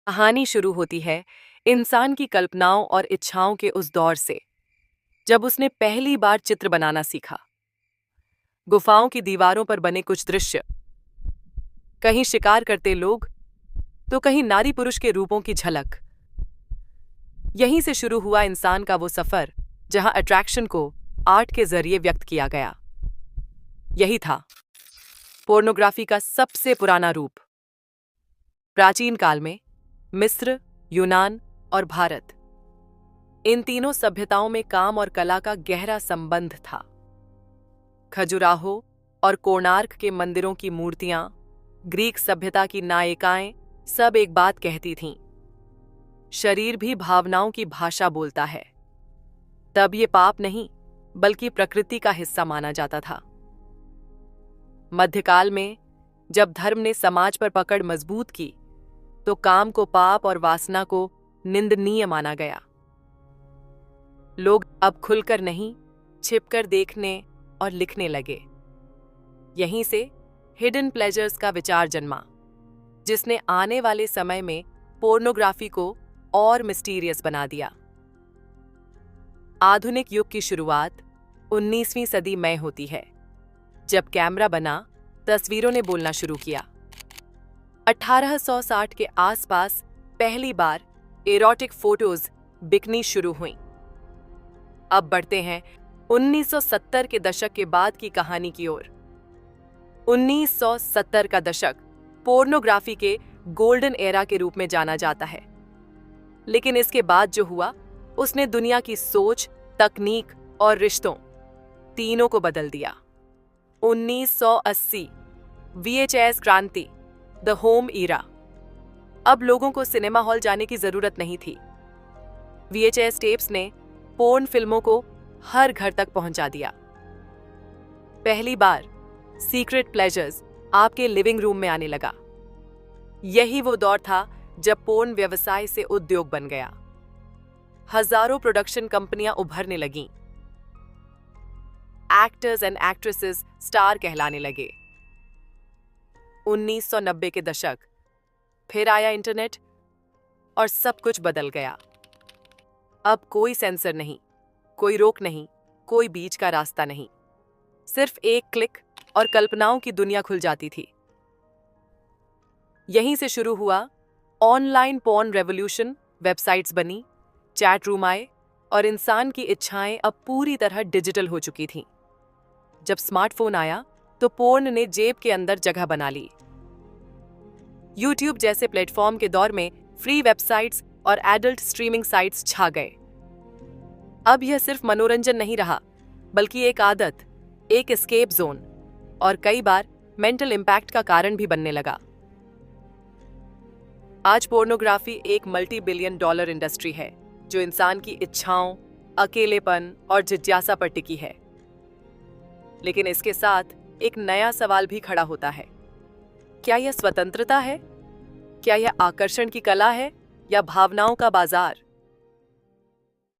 कहानी शुरू होती है इंसान की कल्पनाओं और इच्छाओं के उस दौर से जब उसने पहली बार चित्र बनाना सीखा। गुफाओं की दीवारों पर बने कुछ दृश्य, कहीं शिकार करते लोग तो कहीं नारी पुरुष के रूपों की झलक। यहीं से शुरू हुआ इंसान का वो सफर जहां अट्रैक्शन को आर्ट के जरिए व्यक्त किया गया। यही था पोर्नोग्राफी का सबसे पुराना रूप। प्राचीन काल में मिस्र, यूनान और भारत, इन तीनों सभ्यताओं में काम और कला का गहरा संबंध था। खजुराहो और कोणार्क के मंदिरों की मूर्तियां, ग्रीक सभ्यता की नायिकाएं सब एक बात कहती थीं, शरीर भी भावनाओं की भाषा बोलता है। तब ये पाप नहीं बल्कि प्रकृति का हिस्सा माना जाता था। मध्यकाल में जब धर्म ने समाज पर पकड़ मजबूत की तो काम को पाप और वासना को निंदनीय माना गया। लोग अब खुलकर नहीं, छिपकर देखने और लिखने लगे। यहीं से हिडन प्लेजर्स का विचार जन्मा, जिसने आने वाले समय में पोर्नोग्राफी को और मिस्टीरियस बना दिया। आधुनिक युग की शुरुआत 19वीं सदी में होती है, जब कैमरा बना, तस्वीरों ने बोलना शुरू किया। 1860 के आसपास पहली बार एरोटिक फोटोज बिकनी शुरू हुईं। अब बढ़ते हैं 1970 के दशक के बाद की कहानी की ओर। 1970 का दशक पोर्नोग्राफी के गोल्डन एरा के रूप में जाना जाता है, लेकिन इसके बाद जो हुआ उसने दुनिया की सोच, तकनीक और रिश्तों तीनों को बदल दिया। 1980 VHS क्रांति, द होम ईरा। अब लोगों को सिनेमा हॉल जाने की जरूरत नहीं थी। VHS टेप्स ने पोर्न फिल्मों को हर घर तक पहुंचा दिया। पहली बार सीक्रेट प्लेजर्स आपके लिविंग रूम में आने लगा। यही वो दौर था जब पोर्न व्यवसाय से उद्योग बन गया। हजारों प्रोडक्शन कंपनियां उभरने लगीं। एक्टर्स एंड एक्ट्रेसेस स्टार कहलाने लगे। 1990 के दशक, फिर आया इंटरनेट और सब कुछ बदल गया। अब कोई सेंसर नहीं, कोई रोक नहीं, कोई बीच का रास्ता नहीं। सिर्फ एक क्लिक और कल्पनाओं की दुनिया खुल जाती थी। यहीं से शुरू हुआ ऑनलाइन पोर्न रेवोल्यूशन। वेबसाइट्स बनी, चैट रूम आए और इंसान की इच्छाएं अब पूरी तरह डिजिटल हो चुकी थीं। जब स्मार्टफोन आया तो पोर्न ने जेब के अंदर जगह बना ली। यूट्यूब जैसे प्लेटफॉर्म के दौर में फ्री वेबसाइट्स और एडल्ट स्ट्रीमिंग साइट्स छा गए। अब यह सिर्फ मनोरंजन नहीं रहा, बल्कि एक आदत, एक एस्केप जोन और कई बार मेंटल इम्पैक्ट का कारण भी बनने लगा। आज पोर्नोग्राफी एक मल्टी बिलियन डॉलर इंडस्ट्री है, जो इंसान की इच्छाओं, अकेलेपन और जिज्ञासा पर टिकी है। लेकिन इसके साथ एक नया सवाल भी खड़ा होता है। क्या यह स्वतंत्रता है? क्या यह आकर्षण की कला है या भावनाओं का बाजार?